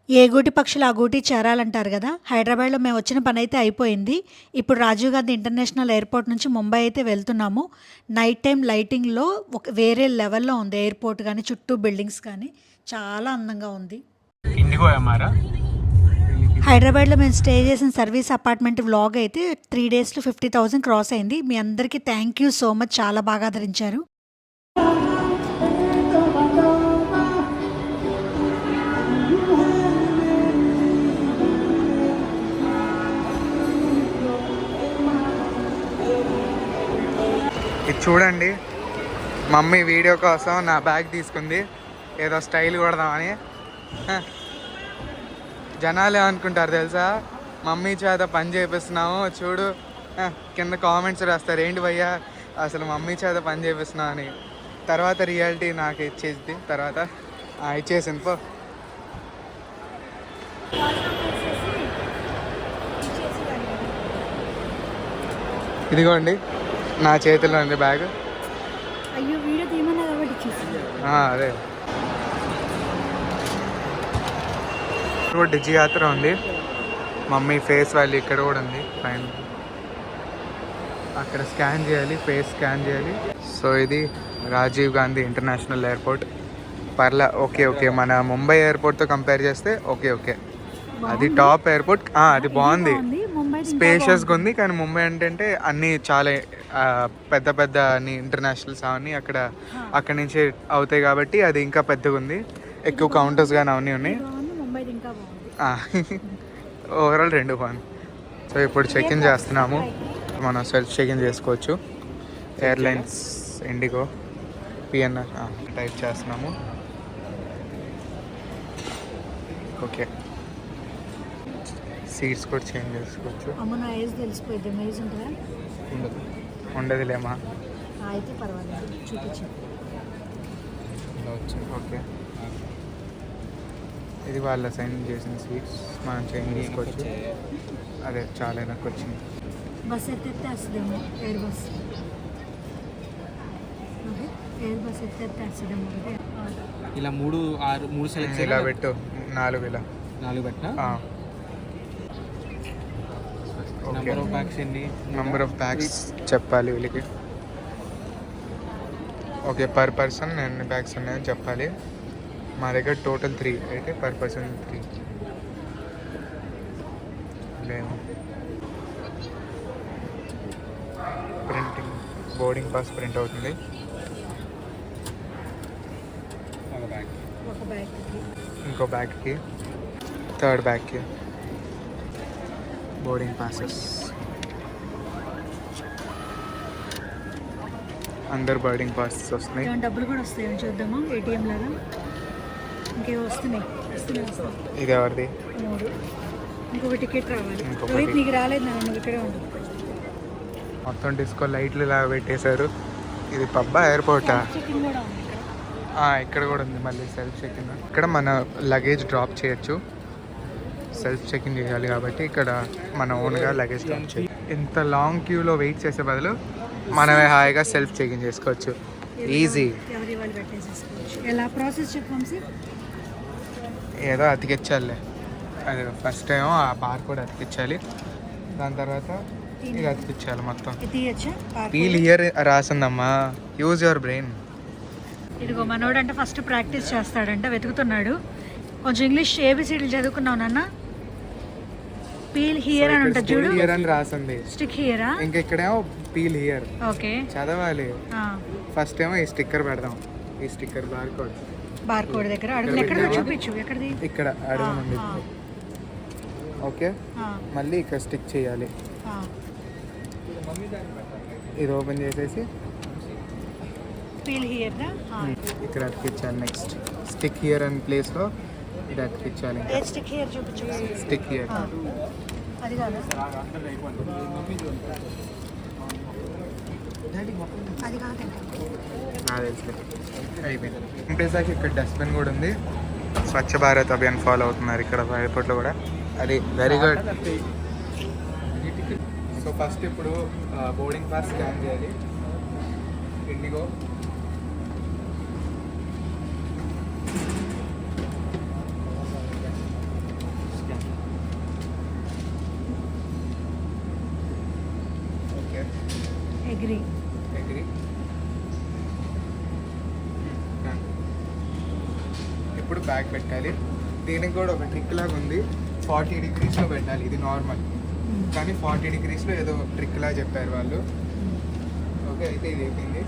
ఏ గూటి పక్షులు ఆ గూటి చేరాలంటారు కదా! హైదరాబాద్‌లో మేము వచ్చిన పనైతే అయిపోయింది. ఇప్పుడు రాజీవ్ గాంధీ ఇంటర్నేషనల్ ఎయిర్‌పోర్ట్ నుంచి ముంబై అయితే వెళ్తున్నాము. నైట్ టైమ్ లైటింగ్‌లో ఒక వేరే లెవెల్‌లో ఉంది ఎయిర్‌పోర్ట్ గాని, చుట్టూ బిల్డింగ్స్ కానీ చాలా అందంగా ఉంది. ఇండిగో हमारा హైదరాబాద్‌లో మేము స్టే చేసిన సర్వీస్ అపార్ట్మెంట్ వ్లాగ్ అయితే 3 డేస్‌లో 50,000 క్రాస్ అయింది. మీ అందరికీ థ్యాంక్ యూ సో మచ్. చాలా బాగా ఆదరించారు. ఇది చూడండి, మమ్మీ వీడియో కోసం నా బ్యాగ్ తీసుకుంది, ఏదో స్టైల్ కొడదామని. జనాలు ఏమనుకుంటారు తెలుసా, మమ్మీ చేత పని చేపిస్తున్నాము చూడు, కింద కామెంట్స్ రాస్తారు ఏంటి భయ్యా అసలు మమ్మీ చేత పని చేపిస్తున్నావు అని. తర్వాత రియాలిటీ నాకు ఇచ్చేసింది, తర్వాత ఇచ్చేసింది పో. ఇదిగోండి నా చేతిలో ఉంది బ్యాగ్. అయ్యో వీడియో తీయమన్నా కాబట్టి అదే డిజి యాత్ర ఉంది. మమ్మీ ఫేస్ వాల్యూ ఇక్కడ కూడా ఉంది పైన, అక్కడ స్కాన్ చేయాలి, ఫేస్ స్కాన్ చేయాలి. సో ఇది రాజీవ్ గాంధీ ఇంటర్నేషనల్ ఎయిర్పోర్ట్. పర్లా ఓకే మన ముంబై ఎయిర్పోర్ట్తో కంపేర్ చేస్తే ఓకే అది టాప్ ఎయిర్పోర్ట్. అది బాగుంది, స్పేషియస్గా ఉంది. కానీ ముంబై ఏంటంటే అన్నీ చాలా పెద్ద అన్ని ఇంటర్నేషనల్స్ అవన్నీ అక్కడ నుంచి అవుతాయి కాబట్టి అది ఇంకా పెద్దగా ఉంది, ఎక్కువ కౌంటర్స్ కానీ అవన్నీ ఉన్నాయి. ఓవరాల్ రెండు బాగుంది. సో ఇప్పుడు చెక్ ఇన్ చేస్తున్నాము, మనం సెల్ఫ్ చెక్ ఇన్ చేసుకోవచ్చు. ఎయిర్లైన్స్ ఇండిగో పిఎన్ఆర్ టైప్ చేస్తున్నాము. ఓకే, సీట్స్ కూడా చేంజ్ చేసుకోవచ్చు. ఉండదులేమా, అయితే పర్వాలేదు చూపించు. ఓకే, ఇది వాళ్ళ సైన్ చేసిన సీట్స్, మనం చేంజ్ చేసుకోవచ్చు. అదే చాలా నాకు వచ్చింది. బస్ ఎత్తే వస్తుందేమో, ఎయిర్ బస్ ఎత్తే వస్తుందేమో. ఇలా మూడు సెలెక్ట్ ఇలా పెట్టు, 4 ఇలా 4 పెట్టినా. నెంబర్ ఆఫ్ బ్యాగ్స్ ఎన్ని? నెంబర్ ఆఫ్ బ్యాగ్స్ చెప్పాలి వీళ్ళకి. ఓకే, పర్ పర్సన్ ఎన్ని బ్యాగ్స్ ఉన్నాయని చెప్పాలి. మా దగ్గర టోటల్ 3 అయితే పర్ పర్సన్ 3 లేము. ప్రింటింగ్ బోర్డింగ్ పాస్ ప్రింట్ అవుతుంది. ఒక బ్యాగ్కి, ఇంకో బ్యాగ్కి, థర్డ్ బ్యాగ్కి బోర్డింగ్ పాసెస్. అందరు బోర్డింగ్ పాసెస్ వస్తున్నాయి. డబ్బులు కూడా వస్తాయి చూద్దామా, ఏటీఎం లాగా. ఇంకేమో వస్తున్నాయి. ఇది ఎవరిది? 3. ఇంకొక టికెట్ రావాలి. రోహిత్ నీకు రాలేదు, నువ్వు ఇక్కడే ఉండు. మొత్తం డిస్కో లైట్లు లాగా పెట్టేశారు. ఇది పబ్బా ఎయిర్పోర్టా? ఇక్కడ కూడా ఉంది మళ్ళీ సెల్ఫ్ చెక్ ఇన్. ఇక్కడ మన లగేజ్ డ్రాప్ చేయొచ్చు, సెల్ఫ్ చెక్ ఇన్ చేయాలి కాబట్టి ఇక్కడ మన ఓన్గా లగేజ్ డ్రాప్ చేయాలి. ఇంత లాంగ్ క్యూలో వెయిట్ చేసే బదులు మనమే హాయిగా సెల్ఫ్ చెక్ ఇన్ చేసుకోవచ్చు. ఈజీ. ఎలా ప్రాసెస్ చెప్పండి. ఏదో అతికించాలి, అది ఫస్ట్ టైం ఆ బార్ కూడా అతికించాలి, దాని తర్వాత ఇది అతికించాలి మొత్తం. ఫీల్ హియర్ రాసిందమ్మా, యూజ్ యువర్ బ్రెయిన్. ఇదిగో మనోడు అంటే ఫస్ట్ ప్రాక్టీస్ చేస్తాడంట, వెతుకుతున్నాడు. కొంచెం ఇంగ్లీష్ ఏబిసిడీలు చదువుకున్నావు నాన్న. పీల్ హియర్ అని ఉంటుంది చూడు, హియర్ అని రాసింది. స్టిక్ హియరా? ఇంకా ఇక్కడేమో పీల్ హియర్. ఓకే, చదవాలి. ఫస్ట్ ఏమో ఈ స్టిక్కర్ పెడదాం, ఈ స్టిక్కర్ బార్ కోడ్ దగ్గర అడుగు. ఎక్కడ చూపించు, ఎక్కడది? ఇక్కడ అడుగు నుండి. ఓకే, మళ్ళీ ఇక్కడ స్టిక్ చేయాలి. ఇది ఓపెన్ చేసేసి పీల్ హియర్ దా ఇక్కడ అతికించాలి. నెక్స్ట్ స్టిక్ హియర్ అనే ప్లేస్లో ఇది అతికించాలి. స్టిక్ హియర్ చూపించు. స్టిక్ హియర్ అది కాదు, అది కాదండి. అయిపోయింది. ఇంపేసాకి ఇక్కడ డస్ట్బిన్ కూడా ఉంది. స్వచ్ఛ భారత్ అభియాన్ ఫాలో అవుతున్నారు ఇక్కడ ఎయిర్పోర్ట్లో కూడా, అది వెరీ గుడ్. సో ఫస్ట్ ఇప్పుడు బోర్డింగ్ పాస్ స్కాన్ చేయాలి. IndiGo agri. ఇప్పుడు బ్యాగ్ పెట్టాలి. దీనికి కూడా ఒక ట్రిక్ లాగా ఉంది. 40 degreesలో పెట్టాలి. ఇది నార్మల్, కానీ 40 degreesలో ఏదో ట్రిక్ లా చెప్పారు వాళ్ళు. ఓకే, అయితే ఇది అయిపోయింది.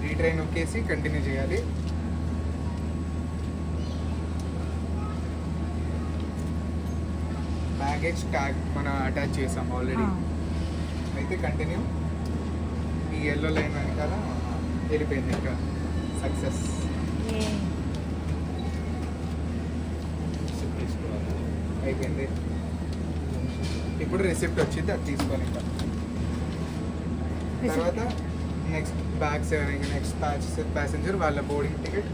రీట్రైన్ నొక్కేసి కంటిన్యూ చేయాలి. బ్యాగేజ్ ట్యాగ్ మనం అటాచ్ చేసాం ఆల్రెడీ. అయితే కంటిన్యూ. ఈ ఎల్లో లైన్ వెనకాల వెళ్ళిపోయింది. ఇంకా సక్సెస్ అయిపోయింది. ఇప్పుడు రిసిప్ట్ వచ్చింది, అది తీసుకోవాలి. ఇంకా తర్వాత నెక్స్ట్ బ్యాగ్స్ నెక్స్ట్ ప్యాసింజర్ వాళ్ళ బోర్డింగ్ టికెట్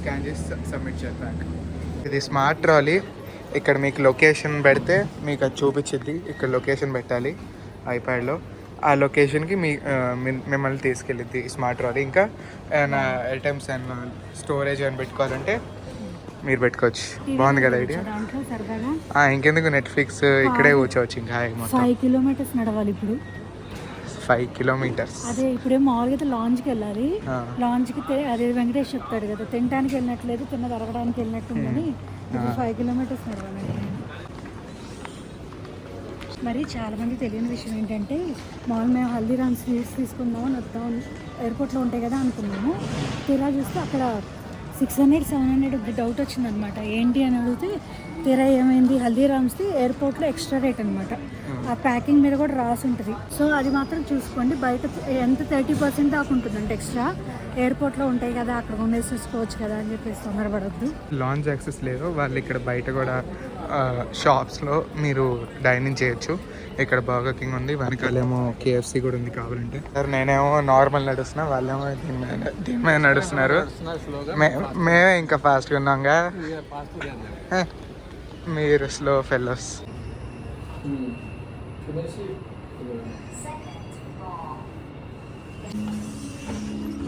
స్కాన్ చేసి సబ్మిట్ చేస్తాను. ఇది స్మార్ట్ ట్రాలీ. ఇక్కడ మీకు లొకేషన్ పెడితే మీకు అది చూపించింది. ఇక్కడ లొకేషన్ పెట్టాలి ఐప్యాడ్లో. ఆ లొకేషన్కి మిమ్మల్ని తీసుకెళ్ళిద్ది స్మార్ట్ ట్రాలీ. ఇంకా ఏమైనా ఐటమ్స్ అండ్ స్టోరేజ్ అని పెట్టుకోవాలంటే మీరు పెట్టుకోవచ్చు. బాగుంది కదా ఐడియా? ఇంకెందుకు, నెట్ఫ్లిక్స్ ఇక్కడే కూర్చోవచ్చు. ఇంకా 5 kilometers నడవాలి ఇప్పుడు. 5 kilometers. అదే ఇప్పుడే మామూలుగా అయితే లాంచ్కి వెళ్ళాలి. లాంచ్కి అదే వెంకటేష్ చెప్తాడు కదా, తినడానికి వెళ్ళినట్లేదు, తిన్నది అరగడానికి వెళ్ళినట్టు ఉందని. ఇప్పుడు 5 kilometers నడవాలి. మరి చాలామంది తెలియని విషయం ఏంటంటే, మామూలు మేము హల్దీరామ్స్ స్వీట్స్ తీసుకుందామని వద్దాం ఎయిర్పోర్ట్లో ఉంటాయి కదా అనుకున్నాము. తీరా చూస్తే అక్కడ 600-700 డౌట్ వచ్చిందనమాట. ఏంటి అని అడిగితే తీరా ఏమైంది, హల్దీరామ్స్ది ఎయిర్పోర్ట్లో ఎక్స్ట్రా రేట్ అనమాట. ఆ ప్యాకింగ్ మీద కూడా రాసి ఉంటుంది. సో అది మాత్రం చూసుకోండి. బయట ఎంత 30% దాకా ఉంటుందంటే ఎక్స్ట్రా. ఎయిర్పోర్ట్లో ఉంటాయి కదా, అక్కడ ఉండేసి చూసుకోవచ్చు కదా అని చెప్పేసి తొందరపడద్దు. లాంచ్ యాక్సెస్ లేదు. వాళ్ళు ఇక్కడ బయట కూడా షాప్స్లో మీరు డైనింగ్ చేయొచ్చు. ఇక్కడ బర్గర్ కింగ్ ఉంది, వెనకాలేమో KFC కూడా ఉంది కావాలంటే. సార్ నేనేమో నార్మల్ నడుస్తున్నా, వాళ్ళేమో దీని మీద నడుస్తున్నారు. మేమే ఇంకా ఫాస్ట్గా ఉన్నాంగా, మీరు స్లో ఫెలోస్.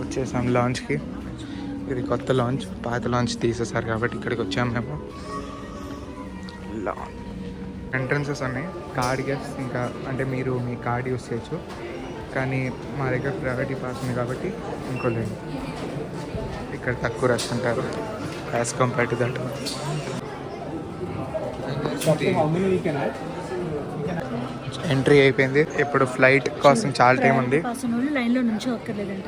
వచ్చేసాం లాంచ్కి. ఇది కొత్త లాంచ్, పాత లాంచ్ తీసేసారు కాబట్టి ఇక్కడికి వచ్చాము మేము. లాంచ్ ఎంట్రన్సెస్ ఉన్నాయి. కార్డ్ గెస్ట్ ఇంకా అంటే మీరు మీ కార్డ్ యూస్ చేయొచ్చు, కానీ మా దగ్గర ప్రయారిటీ పాస్ ఉంది కాబట్టి ఇంకో లేదు. ఇక్కడ తక్కువ రష్ ఉంటారు as compare to that. Entry అయిపోయింది. ఇప్పుడు ఫ్లైట్ కోసం చాలా టైం ఉంది. లైన్లో నుంచి ఒక్కర్లేదంట.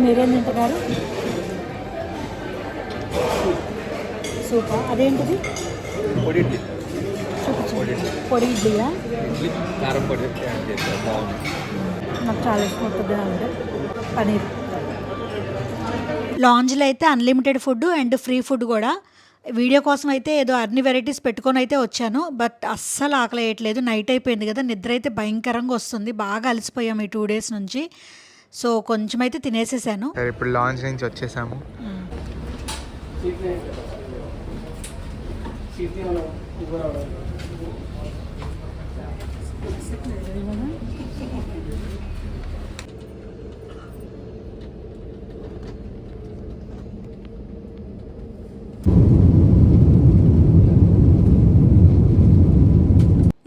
మీరేం తింటున్నారు? సూపర్. అదేంటిది? పొడి ఇడ్లీయా? నాకు చాలా ఇష్టం పొద్దున అంటే పనీర్. లాంజ్లో అయితే unlimited food and free food కూడా. వీడియో కోసం అయితే ఏదో అన్ని వెరైటీస్ పెట్టుకొని అయితే వచ్చాను, బట్ అస్సలు ఆకలి వేయట్లేదు. నైట్ అయిపోయింది కదా, నిద్ర అయితే భయంకరంగా వస్తుంది. బాగా అలసిపోయాము ఈ 2 days నుంచి. సో కొంచెం అయితే తినేసేసాను. ఇప్పుడు లాంచ్ నుంచి వచ్చేసాము.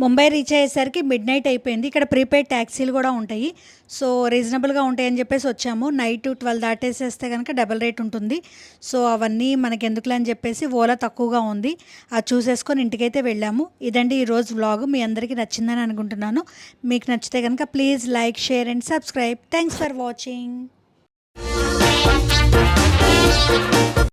ముంబై రీచ్ అయ్యేసరికి మిడ్ నైట్ అయిపోయింది. ఇక్కడ ప్రీపెయిడ్ ట్యాక్సీలు కూడా ఉంటాయి. సో రీజనబుల్గా ఉంటాయని చెప్పేసి వచ్చాము. నైట్ 12 దాటేసేస్తే కనుక డబల్ రేట్ ఉంటుంది. సో అవన్నీ మనకి ఎందుకులే అని చెప్పేసి ఓలా తక్కువగా ఉంది, అది చూసేసుకొని ఇంటికైతే వెళ్ళాము. ఇదండి ఈరోజు వ్లాగ్. మీ అందరికీ నచ్చిందని అనుకుంటున్నాను. మీకు నచ్చితే కనుక please like, share and subscribe. Thanks for watching.